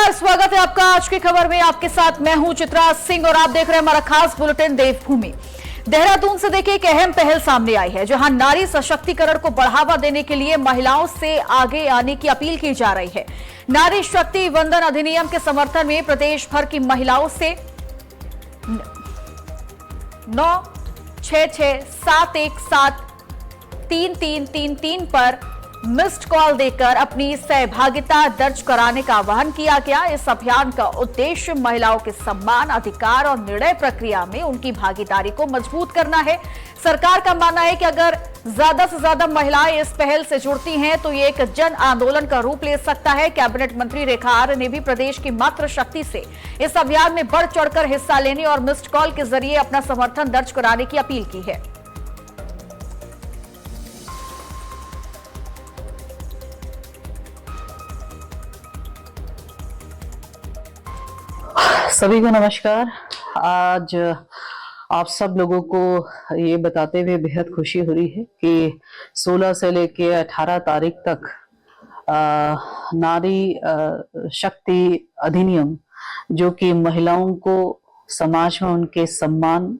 नमस्कार, स्वागत है आपका आज की खबर में। आपके साथ मैं हूं चित्रा सिंह और आप देख रहे हैं हमारा खास बुलेटिन देवभूमि। देहरादून से देखिए एक अहम पहल सामने आई है, जहां नारी सशक्तिकरण को बढ़ावा देने के लिए महिलाओं से आगे आने की अपील की जा रही है। नारी शक्ति वंदन अधिनियम के समर्थन में प्रदेश भर की महिलाओं से 9667173333 पर मिस्ड कॉल देकर अपनी सहभागिता दर्ज कराने का आह्वान किया गया। इस अभियान का उद्देश्य महिलाओं के सम्मान, अधिकार और निर्णय प्रक्रिया में उनकी भागीदारी को मजबूत करना है। सरकार का मानना है कि अगर ज्यादा से ज्यादा महिलाएं इस पहल से जुड़ती हैं तो ये एक जन आंदोलन का रूप ले सकता है। कैबिनेट मंत्री रेखा आर्य ने भी प्रदेश की मातृ शक्ति से इस अभियान में बढ़ चढ़कर हिस्सा लेने और मिस्ड कॉल के जरिए अपना समर्थन दर्ज कराने की अपील की है। सभी को नमस्कार। आज आप सब लोगों को ये बताते हुए बेहद खुशी हो रही है कि 16 से लेके 18 तारीख तक नारी शक्ति अधिनियम, जो कि महिलाओं को समाज में उनके सम्मान,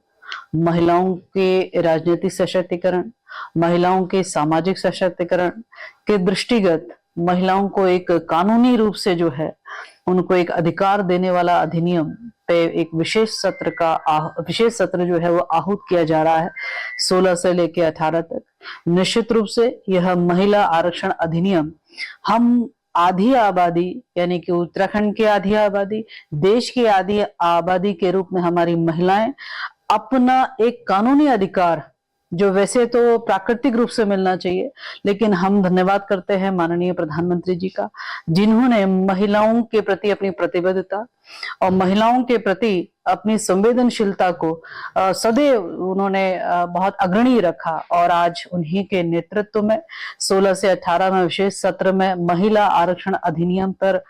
महिलाओं के राजनीतिक सशक्तिकरण, महिलाओं के सामाजिक सशक्तिकरण के दृष्टिगत महिलाओं को एक कानूनी रूप से जो है उनको एक अधिकार देने वाला अधिनियम पे एक विशेष सत्र जो है वो आहूत किया जा रहा है 16 से लेके 18 तक। निश्चित रूप से यह महिला आरक्षण अधिनियम हम आधी आबादी यानी कि उत्तराखंड की आधी आबादी, देश की आधी आबादी के रूप में हमारी महिलाएं अपना एक कानूनी अधिकार, जो वैसे तो प्राकृतिक रूप से मिलना चाहिए, लेकिन हम धन्यवाद करते हैं माननीय प्रधानमंत्री जी का, जिन्होंने महिलाओं के प्रति अपनी प्रतिबद्धता और महिलाओं के प्रति अपनी संवेदनशीलता को सदैव उन्होंने बहुत अग्रणी रखा। और आज उन्हीं के नेतृत्व में 16 से 18 में विशेष सत्र में महिला आरक्षण अधिनियम पर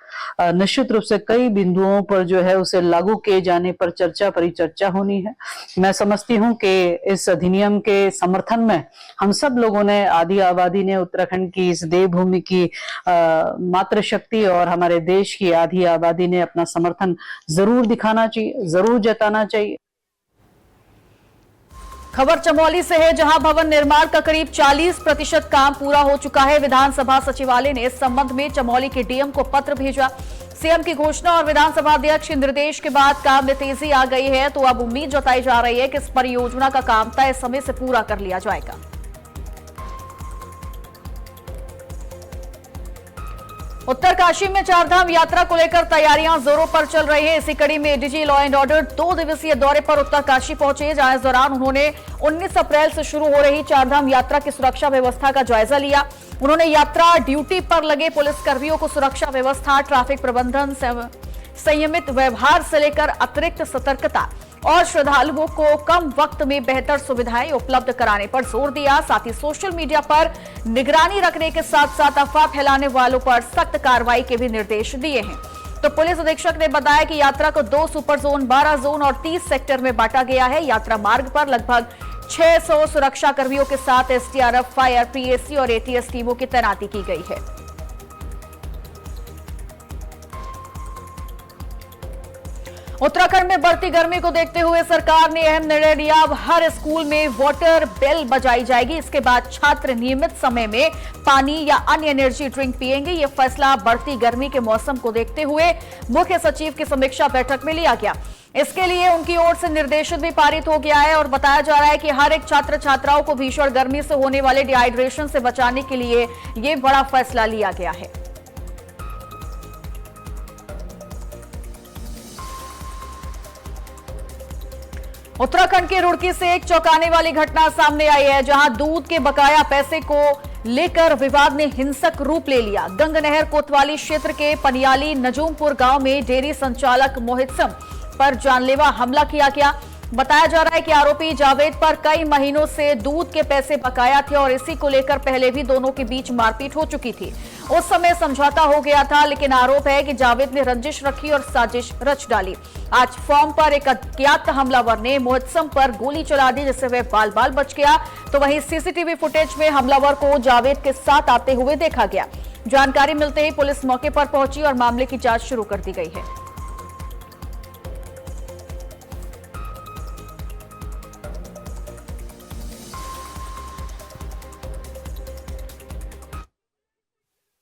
निश्चित रूप से कई बिंदुओं पर जो है उसे लागू किए जाने पर परिचर्चा होनी है। मैं समझती हूँ कि इस अधिनियम के समर्थन में हम सब लोगों ने, आधी आबादी ने, उत्तराखंड की इस देवभूमि की मातृशक्ति और हमारे देश की आधी आबादी ने अपना समर्थन जरूर दिखाना चाहिए, जरूर जताना चाहिए। खबर चमोली से है, जहां भवन निर्माण का करीब 40% काम पूरा हो चुका है। विधानसभा सचिवालय ने इस संबंध में चमोली के डीएम को पत्र भेजा। सीएम की घोषणा और विधानसभा अध्यक्ष के निर्देश के बाद काम में तेजी आ गई है, तो अब उम्मीद जताई जा रही है कि इस परियोजना का काम तय समय से पूरा कर लिया जाएगा। उत्तरकाशी में चारधाम यात्रा को लेकर तैयारियां जोरों पर चल रही है। इसी कड़ी में डीजी लॉ एंड ऑर्डर 2 दिवसीय दौरे पर उत्तरकाशी पहुंचे, जहां इस दौरान उन्होंने 19 अप्रैल से शुरू हो रही चारधाम यात्रा की सुरक्षा व्यवस्था का जायजा लिया। उन्होंने यात्रा ड्यूटी पर लगे पुलिसकर्मियों को सुरक्षा व्यवस्था, ट्रैफिक प्रबंधन, संयमित व्यवहार से लेकर अतिरिक्त सतर्कता और श्रद्धालुओं को कम वक्त में बेहतर सुविधाएं उपलब्ध कराने पर जोर दिया। साथ ही सोशल मीडिया पर निगरानी रखने के साथ साथ अफवाह फैलाने वालों पर सख्त कार्रवाई के भी निर्देश दिए हैं। तो पुलिस अधीक्षक ने बताया कि यात्रा को 2 सुपर जोन, 12 जोन और 30 सेक्टर में बांटा गया है। यात्रा मार्ग पर लगभग 600 सुरक्षा कर्मियों के साथ एसडीआरएफ, फायर, पीएसी और एटीएस टीमों की तैनाती की गई है। उत्तराखंड में बढ़ती गर्मी को देखते हुए सरकार ने अहम निर्णय लिया। अब हर स्कूल में वाटर बेल बजाई जाएगी। इसके बाद छात्र नियमित समय में पानी या अन्य एनर्जी ड्रिंक पिएंगे। यह फैसला बढ़ती गर्मी के मौसम को देखते हुए मुख्य सचिव की समीक्षा बैठक में लिया गया। इसके लिए उनकी ओर से निर्देशित भी पारित हो गया है और बताया जा रहा है कि हर एक छात्र छात्राओं को भीषण गर्मी से होने वाले डिहाइड्रेशन से बचाने के लिए यह बड़ा फैसला लिया गया है। उत्तराखंड के रुड़की से एक चौंकाने वाली घटना सामने आई है, जहां दूध के बकाया पैसे को लेकर विवाद ने हिंसक रूप ले लिया। गंगनहर कोतवाली क्षेत्र के पनियाली नजूमपुर गांव में डेयरी संचालक मोहित सिंह पर जानलेवा हमला किया गया। बताया जा रहा है कि आरोपी जावेद पर कई महीनों से दूध के पैसे बकाया थे और इसी को लेकर पहले भी दोनों के बीच मारपीट हो चुकी थी। उस समय समझौता हो गया था, लेकिन आरोप है कि जावेद ने रंजिश रखी और साजिश रच डाली। आज फॉर्म पर एक अज्ञात हमलावर ने मोहत्सम पर गोली चला दी, जिससे वह बाल बाल बच गया। तो वहीं सीसीटीवी फुटेज में हमलावर को जावेद के साथ आते हुए देखा गया। जानकारी मिलते ही पुलिस मौके पर पहुंची और मामले की जांच शुरू कर दी गई है।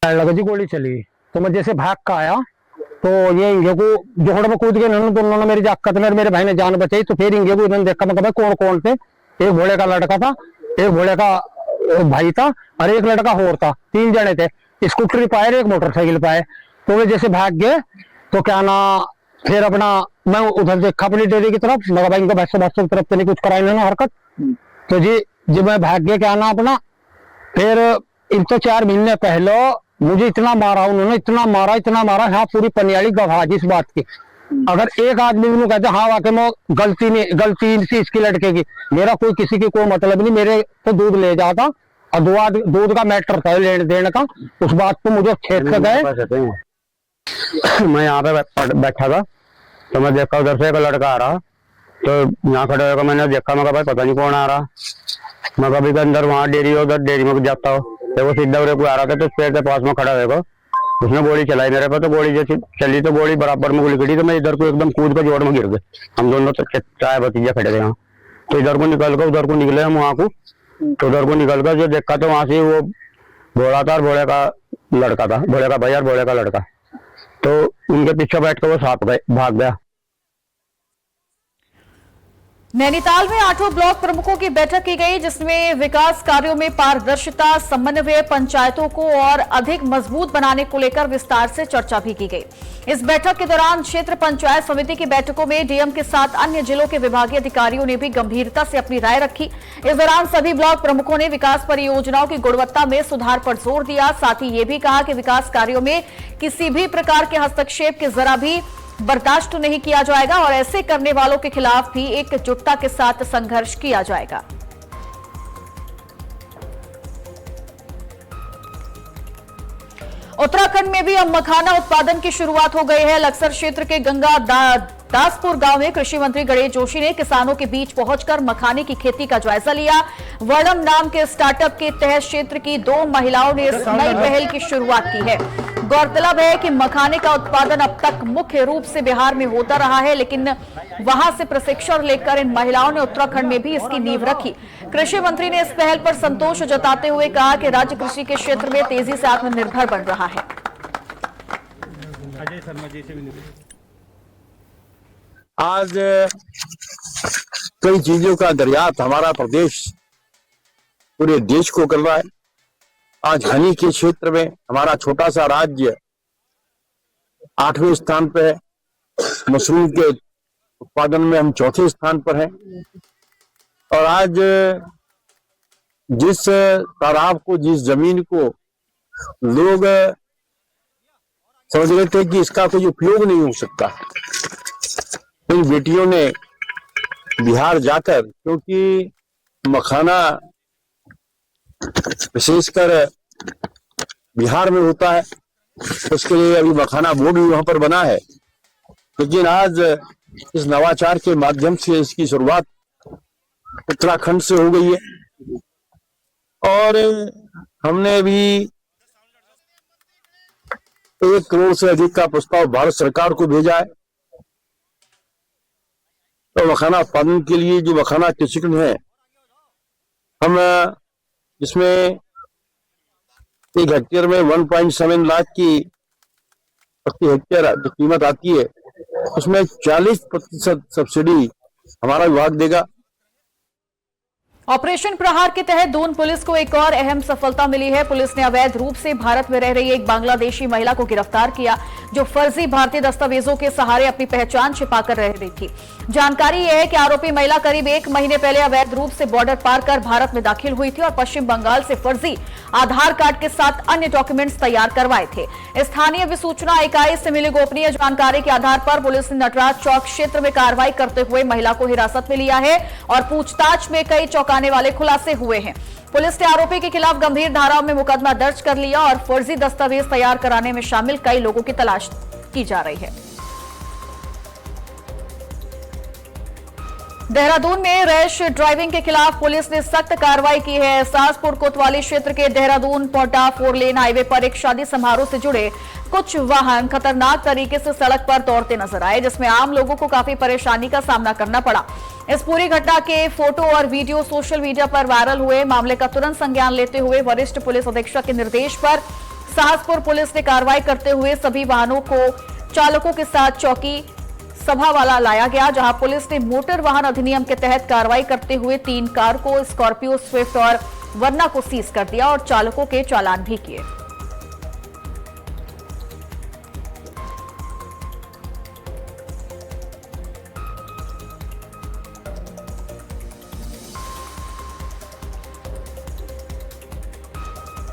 लगा जी गोली चली तो मैं जैसे भाग का आया तो ये इंगे को जोहड़ में कूद के दोनों ने मेरी जाकत में मेरे भाई ने जान बचाई। तो फिर इंगे को इन्होंने देखा, मैं कौन कौन थे। एक भोले का लड़का था, एक भोले का भाई था और एक लड़का और था। 3 जने थे, स्कूटर पे आए, एक मोटरसाइकिल पे आए। तो वे जैसे भाग गए तो क्या ना, फिर अपना मैं उधर देखा अपनी डेरी की तरफ, मगर भाई इनको बस की तरफ से नहीं कुछ कराई ना हरकत। तो जी जब मैं भाग गया क्या ना अपना, फिर इन तो 4 महीने पहले मुझे इतना मारा उन्होंने, इतना मारा यहाँ पूरी पनियाली गवाह इस बात की। अगर एक आदमी भी कहते हाँ वाकई में गलती थी इसकी लड़के की, मेरा कोई किसी की कोई मतलब नहीं। मेरे तो दूध ले जाता और दूध का मैटर था लेने देने का, उस बात को मुझे खेत से गए। मैं यहाँ पे बैठा था तो मैं देखा उधर से एक लड़का आ रहा, तो यहाँ खड़े होकर मैंने देखा, मैं भाई पता नहीं कौन आ रहा। मैं कभी अंदर वहाँ डेरी उधर डेरी में जाता हूँ तो वो सीधा उरे को आ रहा था, तो पेड़ के पास में खड़ा रहेगा, उसने गोली चलाई मेरे पे। तो गोली जैसी चली तो गोली बराबर में गोली गिरी, तो मैं इधर को एकदम कूद के जोड़ में गिर गए। हम दोनों तो चाय भतीजा खड़े थे यहाँ। तो इधर को निकल कर उधर को निकले हम वहाँ को, तो उधर को निकल कर जो देखा तो वहां से वो भोला था और भोले का लड़का था, भोले का भाई और भोले का लड़का। तो उनके पीछे बैठ कर वो साथ भाग गया। नैनीताल में 8 ब्लॉक प्रमुखों की बैठक की गई, जिसमें विकास कार्यों में पारदर्शिता, समन्वय, पंचायतों को और अधिक मजबूत बनाने को लेकर विस्तार से चर्चा भी की गई। इस बैठक के दौरान क्षेत्र पंचायत समिति की बैठकों में डीएम के साथ अन्य जिलों के विभागीय अधिकारियों ने भी गंभीरता से अपनी राय रखी। इस दौरान सभी ब्लॉक प्रमुखों ने विकास परियोजनाओं की गुणवत्ता में सुधार पर जोर दिया। साथ ही ये भी कहा कि विकास कार्यों में किसी भी प्रकार के हस्तक्षेप के जरा भी बर्दाश्त नहीं किया जाएगा और ऐसे करने वालों के खिलाफ भी एकजुटता के साथ संघर्ष किया जाएगा। उत्तराखंड में भी अब मखाना उत्पादन की शुरुआत हो गई है। लक्सर क्षेत्र के गंगा दासपुर गांव में कृषि मंत्री गणेश जोशी ने किसानों के बीच पहुंचकर मखाने की खेती का जायजा लिया। वर्णम नाम के स्टार्टअप के तहत क्षेत्र की 2 महिलाओं ने इस नई पहल की शुरुआत की है। गौरतलब है कि मखाने का उत्पादन अब तक मुख्य रूप से बिहार में होता रहा है, लेकिन वहां से प्रशिक्षण लेकर इन महिलाओं ने उत्तराखंड में भी इसकी नींव रखी। कृषि मंत्री ने इस पहल पर संतोष जताते हुए कहा कि राज्य कृषि के क्षेत्र में तेजी से आत्मनिर्भर बन रहा है। आज कई चीजों का दरियात हमारा प्रदेश पूरे देश को कर रहा है। आज हनी के क्षेत्र में हमारा छोटा सा राज्य 8वें स्थान पर है। मशरूम के उत्पादन में हम 4थे स्थान पर हैं। और आज जिस तालाब को, जिस जमीन को लोग समझ रहे थे कि इसका कोई उपयोग नहीं हो सकता, इन बेटियों ने बिहार जाकर, क्योंकि मखाना विशेषकर बिहार में होता है, उसके लिए अभी मखाना बोर्ड भी वहां पर बना है। लेकिन आज इस नवाचार के माध्यम से इसकी शुरुआत उत्तराखंड से हो गई है। और हमने भी 1 करोड़ से अधिक का प्रस्ताव भारत सरकार को भेजा है। तो मखाना उत्पादन के लिए जो मखाना कृषि है, हम इसमें 1 हेक्टेयर में 1.7 लाख की प्रति हेक्टेयर जो कीमत आती है, उसमें 40% सब्सिडी हमारा विभाग देगा। ऑपरेशन प्रहार के तहत दून पुलिस को एक और अहम सफलता मिली है। पुलिस ने अवैध रूप से भारत में रह रही एक बांग्लादेशी महिला को गिरफ्तार किया, जो फर्जी भारतीय दस्तावेजों के सहारे अपनी पहचान छिपाकर रह रही थी। जानकारी यह है कि आरोपी महिला करीब 1 महीने पहले अवैध रूप से बॉर्डर पार कर भारत में दाखिल हुई थी और पश्चिम बंगाल से फर्जी आधार कार्ड के साथ अन्य डॉक्यूमेंट्स तैयार करवाए थे। स्थानीय विसूचना इकाई से मिली गोपनीय जानकारी के आधार पर पुलिस ने नटराज चौक क्षेत्र में कार्रवाई करते हुए महिला को हिरासत में लिया है और पूछताछ में कई चौंकाने वाले खुलासे हुए हैं। पुलिस ने आरोपी के खिलाफ गंभीर धाराओं में मुकदमा दर्ज कर लिया और फर्जी दस्तावेज तैयार कराने में शामिल कई लोगों की तलाश की जा रही है। देहरादून में रैश ड्राइविंग के खिलाफ पुलिस ने सख्त कार्रवाई की है। सासपुर कोतवाली क्षेत्र के देहरादून पोटा 4 लेन हाईवे पर एक शादी समारोह से जुड़े कुछ वाहन खतरनाक तरीके से सड़क पर दौड़ते नजर आए, जिसमें आम लोगों को काफी परेशानी का सामना करना पड़ा। इस पूरी घटना के फोटो और वीडियो सोशल मीडिया पर वायरल हुए। मामले का तुरंत संज्ञान लेते हुए वरिष्ठ पुलिस अधीक्षक के निर्देश पर साहसपुर पुलिस ने कार्रवाई करते हुए सभी वाहनों को चालकों के साथ चौकी सभावाला लाया गया, जहां पुलिस ने मोटर वाहन अधिनियम के तहत कार्रवाई करते हुए 3 कार को, स्कॉर्पियो, स्विफ्ट और वर्ना को सीज कर दिया और चालकों के चालान भी किए।